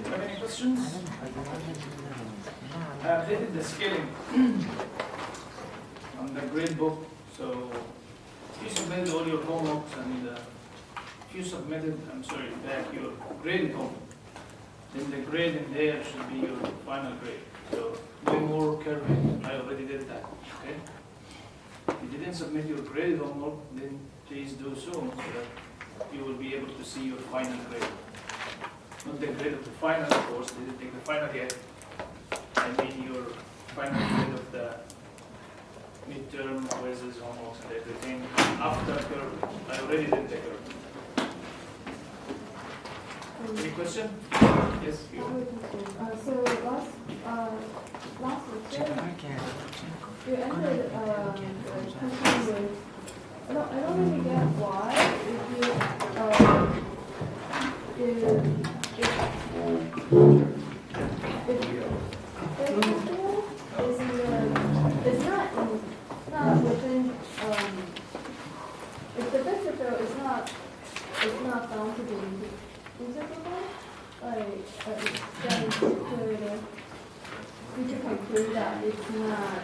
Have any questions? I updated the scaling on the grade book, so if you submitted all your homeworks and if you submitted, back your graded homework, then the grade in there should be your final grade. So no more curving. I already did that. Okay. If you didn't submit your graded homework, then please do so that you will be able to see your final grade. Not the grade of the final, of course. Didn't take the final yet. I mean your final grade of the midterm quizzes, homeworks, and everything after curving. I already did the curving. Any question? Yes, you. So last lecture, you ended the question with, I don't really get why if the vector is not found to be integrable, we could conclude that it's not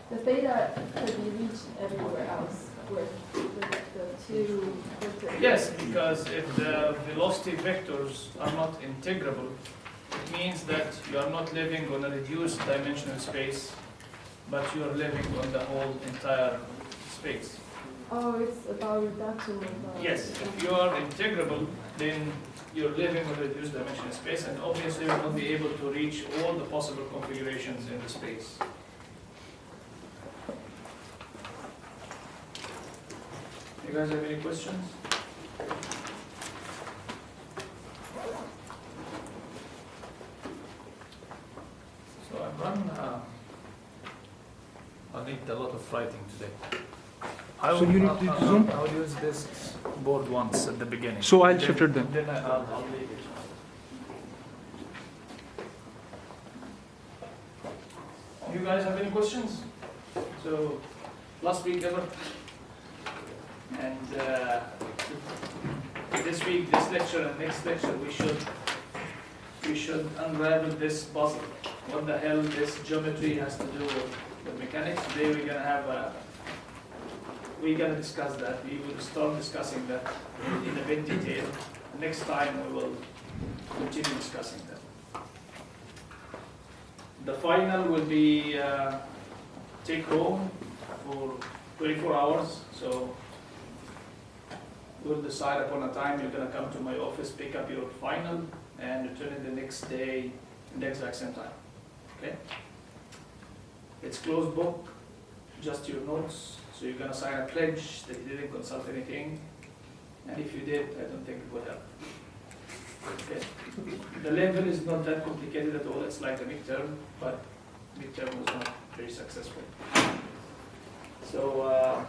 the theta could be reached everywhere else with the two vectors. Yes, because if the velocity vectors are not integrable, it means that you are not living on a reduced dimensional space, but you are living on the whole entire space. Oh, it's about reduction of yes, if you are integrable, then you're living on a reduced dimensional space, and obviously you will not be able to reach all the possible configurations in the space. You guys have any questions? So I need a lot of writing today. So you need to zoom? I'll use this board once at the beginning. So I'll shifter them. Then I'll leave it. You guys have any questions? So last week ever, and this week, this lecture and next lecture, we should unravel this puzzle. What the hell this geometry has to do with mechanics? Today we're gonna discuss that. We will start discussing that in a bit detail. Next time we will continue discussing that. The final will be take home for 24 hours. So we'll decide upon a time. You're gonna come to my office, pick up your final, and return it the next day in the exact same time. Okay? It's closed book, just your notes. So you're gonna sign a pledge that you didn't consult anything, and if you did, I don't think it would help. Okay. The level is not that complicated at all. It's like a midterm, but midterm was not very successful. So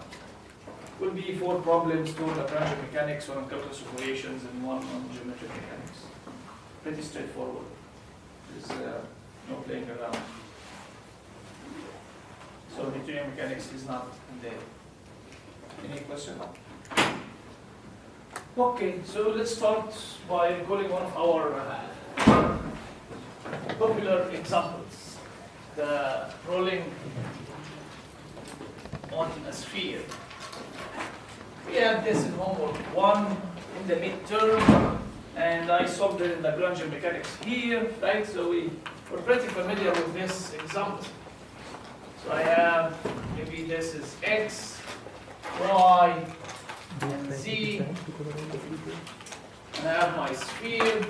will be 4 problems, 2 on differential mechanics, 1 on calculus operations, and 1 on geometric mechanics. Pretty straightforward. There's no playing around. So Newtonian mechanics is not there. Any question? Okay, so let's start by recalling one of our popular examples, the rolling on a sphere. We had this in homework 1 in the midterm, and I solved it in the Lagrangian mechanics here, right? So we're pretty familiar with this example. So I have, maybe this is X, Y, and Z, and I have my sphere.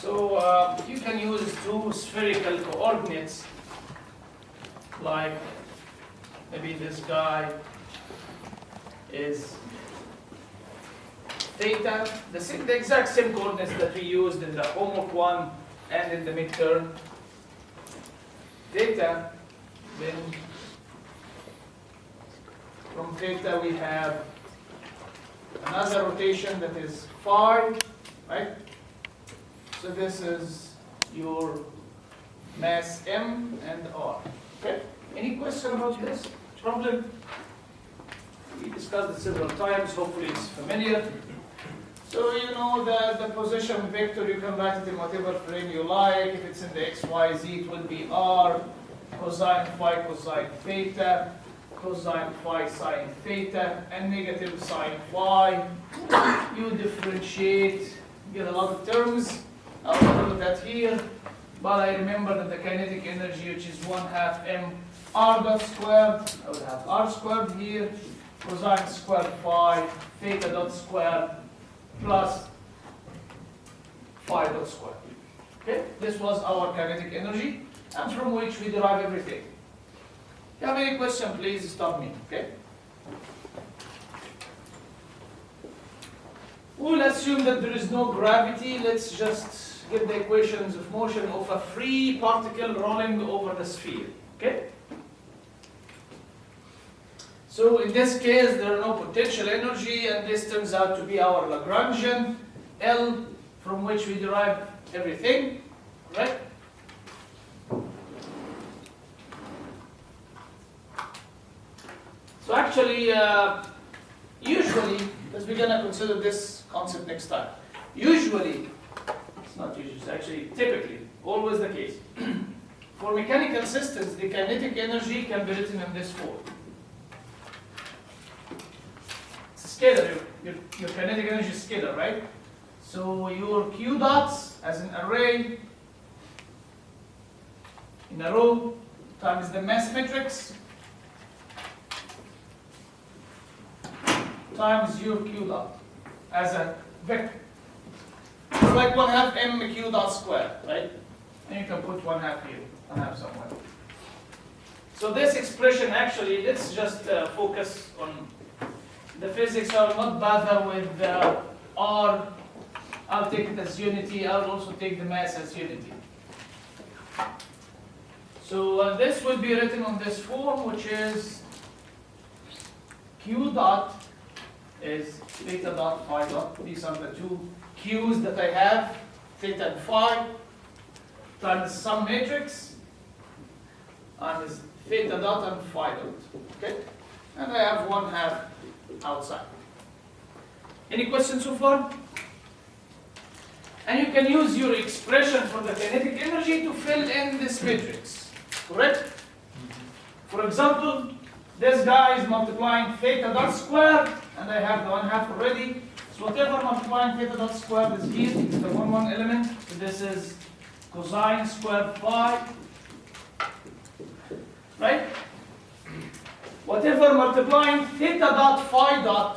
So you can use 2 spherical coordinates, like maybe this guy is theta, the exact same coordinates that we used in the homework 1 and in the midterm. Theta, then from theta we have another rotation that is phi, right? So this is your mass M and R. Okay? Any question about this problem? We discussed it several times, hopefully it's familiar. So you know that the position vector, you can write it in whatever frame you like. If it's in the x, y, z, it will be R, cosine phi, cosine theta, cosine phi, sine theta, and negative sine phi. You differentiate, get a lot of terms. I'll do that here. But I remember that the kinetic energy, which is 1/2 m r dot squared, I would have r squared here, cosine squared phi, theta dot squared, plus phi dot squared. Okay, this was our kinetic energy, and from which we derive everything. If you have any question, please stop me. Okay. We'll assume that there is no gravity. Let's just get the equations of motion of a free particle rolling over the sphere. Okay. So in this case, there are no potential energy, and this turns out to be our Lagrangian L, from which we derive everything, right? So actually, usually, because we're going to consider this concept next time. Usually, it's not usually, it's actually typically, always the case. For mechanical systems, the kinetic energy can be written in this form. Scalar, your kinetic energy is scalar, right? So your Q dots as an array in a row times the mass matrix times your Q dot as a vector. It's like 1/2 m Q dot squared, right? And you can put 1/2 here, 1/2 somewhere. So this expression actually, let's just focus on the physics. I will not bother with R. I'll take it as unity. I'll also take the mass as unity. So this will be written on this form, which is Q dot is theta dot phi dot. These are the two Q's that I have, theta and phi, times some matrix, and is theta dot and phi dot. Okay? And I have 1/2 outside. Any questions so far? And you can use your expression for the kinetic energy to fill in this matrix, correct? For example, this guy is multiplying theta dot squared, and I have the 1/2 already. So whatever multiplying theta dot squared is here, the 1 element. So this is cosine squared phi, right? Whatever multiplying theta dot phi dot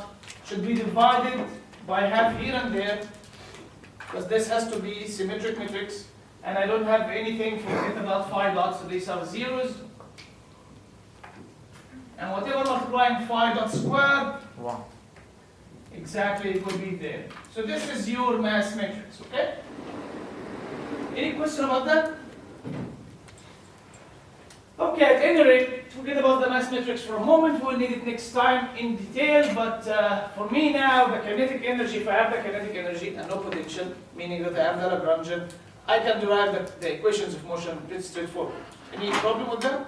should be divided by half here and there, because this has to be symmetric matrix, and I don't have anything for theta dot phi dot, so these are zeros. And whatever multiplying phi dot squared, exactly it will be there. So this is your mass matrix, okay? Any question about that? Okay, at any rate, forget about the mass matrix for a moment. We'll need it next time in detail, but for me now, the kinetic energy, if I have the kinetic energy and no potential, meaning that I have the Lagrangian, I can derive the equations of motion pretty straightforward. Any problem with that?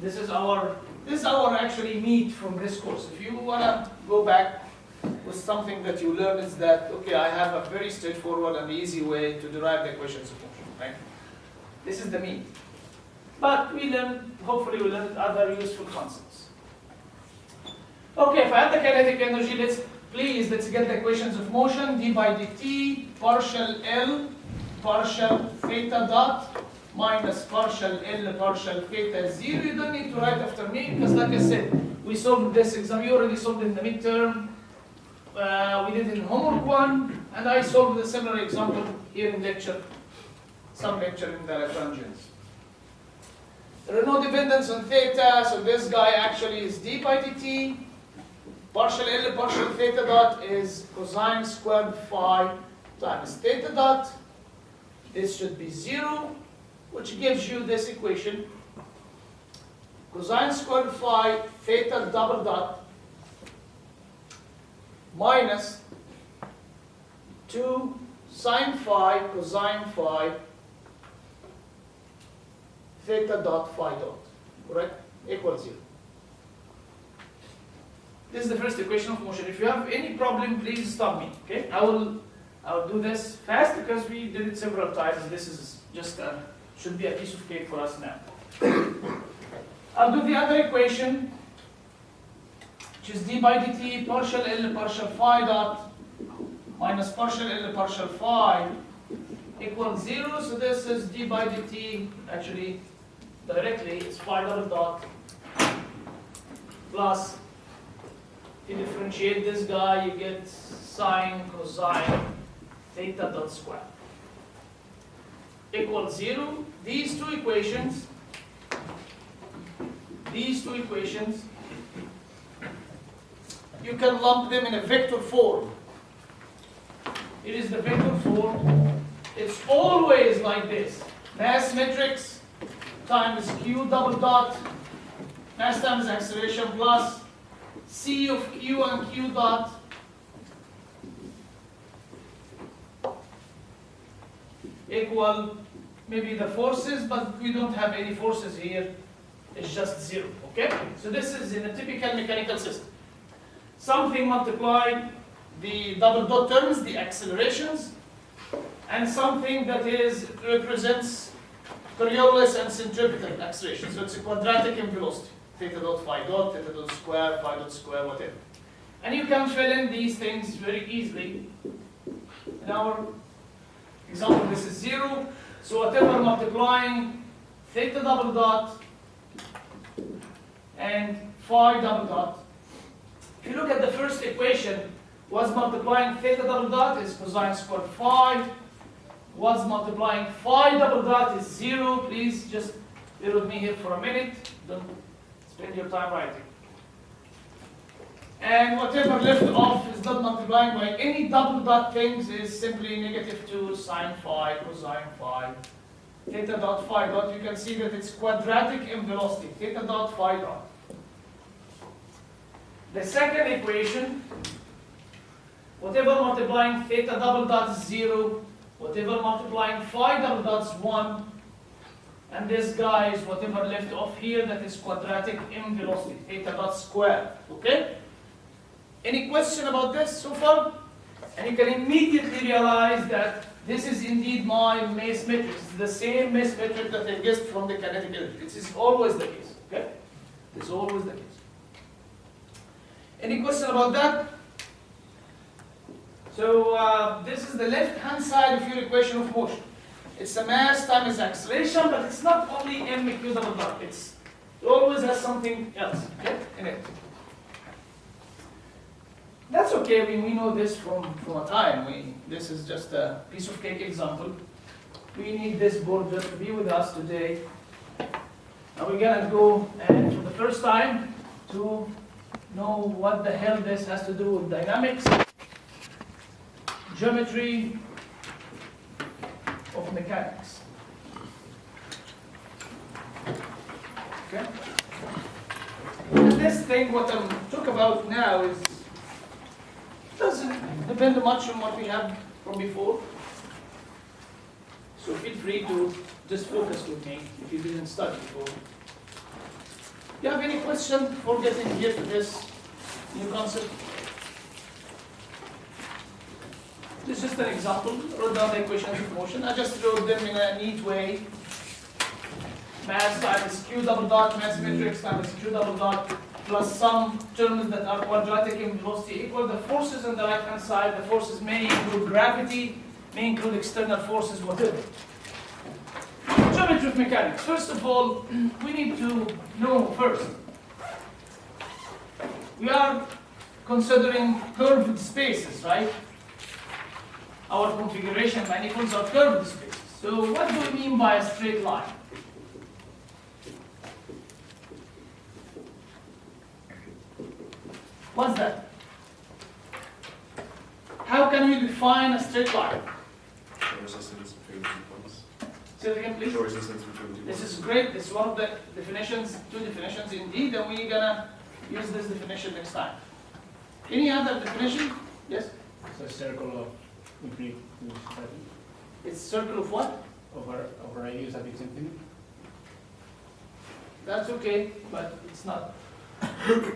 This is our actually meat from this course. If you want to go back with something that you learn, is that, okay, I have a very straightforward and easy way to derive the equations of motion, right? This is the meat. But we learn, hopefully we learn other useful concepts. Okay, if I have the kinetic energy, let's get the equations of motion. D by dt, partial L, partial theta dot, minus partial L, partial theta 0. You don't need to write after me, because like I said, we solved this exam. You already solved it in the midterm. We did it in homework 1, and I solved a similar example here in lecture. Some lecture in the Lagrangians. There are no dependence on theta, so this guy actually is d by dt. Partial L, partial theta dot is cosine squared phi times theta dot. This should be 0, which gives you this equation. Cosine squared phi theta double dot minus 2 sine phi cosine phi theta dot phi dot, correct? Equals 0. This is the first equation of motion. If you have any problem, please stop me. Okay? I will do this fast because we did it several times. This is just should be a piece of cake for us now. I'll do the other equation, which is d by dt partial L partial phi dot minus partial L partial phi equals 0. So this is d by dt, actually directly it's phi double dot plus, if you differentiate this guy, you get sine cosine theta dot square equals 0. These two equations, you can lump them in a vector form. It is the vector form. It's always like this. Mass matrix times q double dot, mass times acceleration plus c of q and q dot equal maybe the forces, but we don't have any forces here. It's just 0, okay? So this is in a typical mechanical system. Something multiplied the double dot terms, the accelerations, and something that represents Coriolis and centripetal acceleration. So it's a quadratic in velocity. Theta dot phi dot, theta dot square, phi dot square, whatever. And you can fill in these things very easily. In our example, this is 0. So whatever multiplying theta double dot and phi double dot. If you look at the first equation, what's multiplying theta double dot is cosine squared phi. What's multiplying phi double dot is 0. Please just bear with me here for a minute. Don't spend your time writing. And whatever left off is not multiplying by any double dot things is simply -2 sine phi cosine phi theta dot phi dot. You can see that it's quadratic in velocity. Theta dot phi dot. The second equation, whatever multiplying theta double dot is 0, whatever multiplying phi double dot is 1, and this guy is whatever left off here that is quadratic in velocity, theta dot square. Okay? Any question about this so far? And you can immediately realize that this is indeed my mass matrix. It's the same mass matrix that I guessed from the kinetic energy. This is always the case. Okay? It's always the case. Any question about that? So this is the left-hand side of your equation of motion. It's a mass times acceleration, but it's not only mq double dot. It always has something else, okay, in it. That's okay. We know this from a time. This is just a piece of cake example. We need this board just to be with us today. Now we're gonna go and for the first time to know what the hell this has to do with dynamics, geometry of mechanics. Okay? And this thing, what I'm talking about now, doesn't depend much on what we have from before. So feel free to just focus with me if you didn't study before. Do you have any question before getting here to this new concept? This is just an example. I wrote down the equations of motion. I just wrote them in a neat way. Mass times q double dot, mass matrix times q double dot, plus some terms that are quadratic in velocity equal the forces on the right hand side. The forces may include gravity, may include external forces, whatever. Geometry of mechanics. First of all, we need to know first. We are considering curved spaces, right? Our configuration manifolds are curved spaces. So what do we mean by a straight line? What's that? How can we define a straight line? The resistance between the 2 points. Say it again, please. The resistance between 2 points. This is great. This is one of the definitions, 2 definitions indeed, and we're gonna use this definition next time. Any other definition? Yes? It's a circle of Complete study It's circle of what? over a use of Lec17. That's okay, but it's not.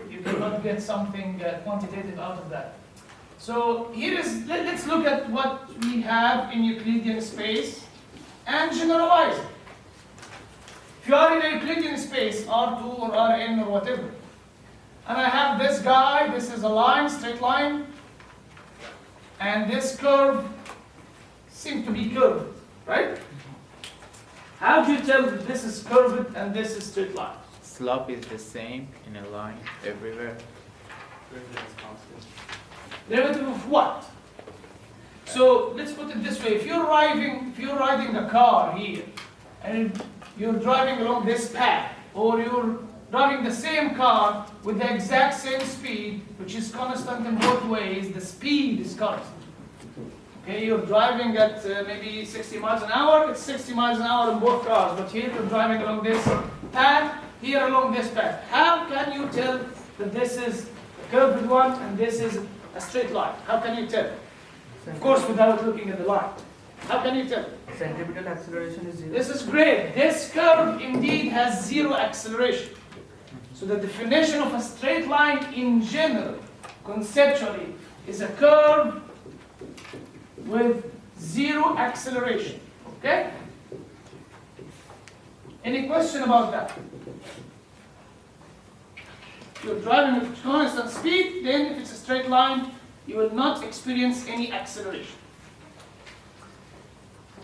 You cannot get something quantitative out of that. So here is, let's look at what we have in Euclidean space and generalize it. If you are in a Euclidean space, R2 or Rn or whatever, and I have this guy, this is a line, straight line, and this curve seems to be curved, right? How do you tell that this is curved and this is straight line? Slope is the same in a line everywhere. Derivative of what? So let's put it this way: if you're riding a car here, and you're driving along this path, or you're driving the same car with the exact same speed, which is constant in both ways, the speed is constant. Okay, you're driving at maybe 60 miles an hour, it's 60 miles an hour in both cars, but here you're driving along this path, here along this path. How can you tell that this is a curved one and this is a straight line? How can you tell? Of course, without looking at the line. How can you tell? Centripetal acceleration is 0. This is great. This curve indeed has zero acceleration. So the definition of a straight line in general, conceptually, is a curve with zero acceleration. Okay? Any question about that? If you're driving at constant speed, then if it's a straight line, you will not experience any acceleration.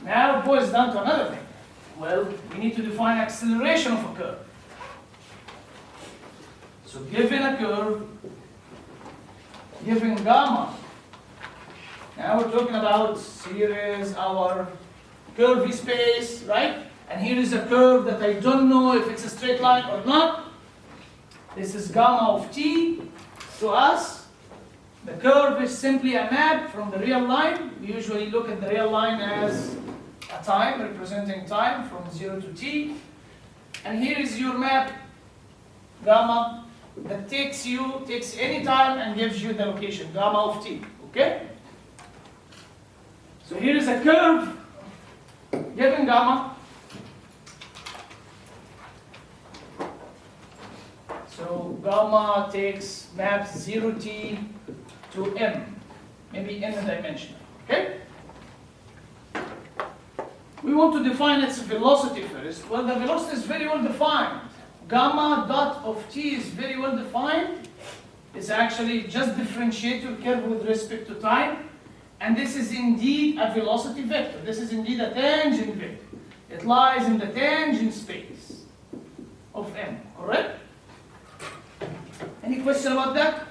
Now it boils down to another thing. Well, we need to define acceleration of a curve. So given a curve, given gamma, now we're talking about, here is our curvy space, right? And here is a curve that I don't know if it's a straight line or not. This is gamma of t. To us, the curve is simply a map from the real line. We usually look at the real line as a time, representing time from 0 to t. And here is your map, gamma, that takes any time and gives you the location, gamma of t. Okay? So here is a curve given gamma. So gamma maps 0t to m, maybe n dimensional. Okay? We want to define its velocity first. Well, the velocity is very well defined. Gamma dot of t is very well defined. It's actually just differentiate your curve with respect to time. And this is indeed a velocity vector. This is indeed a tangent vector. It lies in the tangent space of M, correct? Any question about that?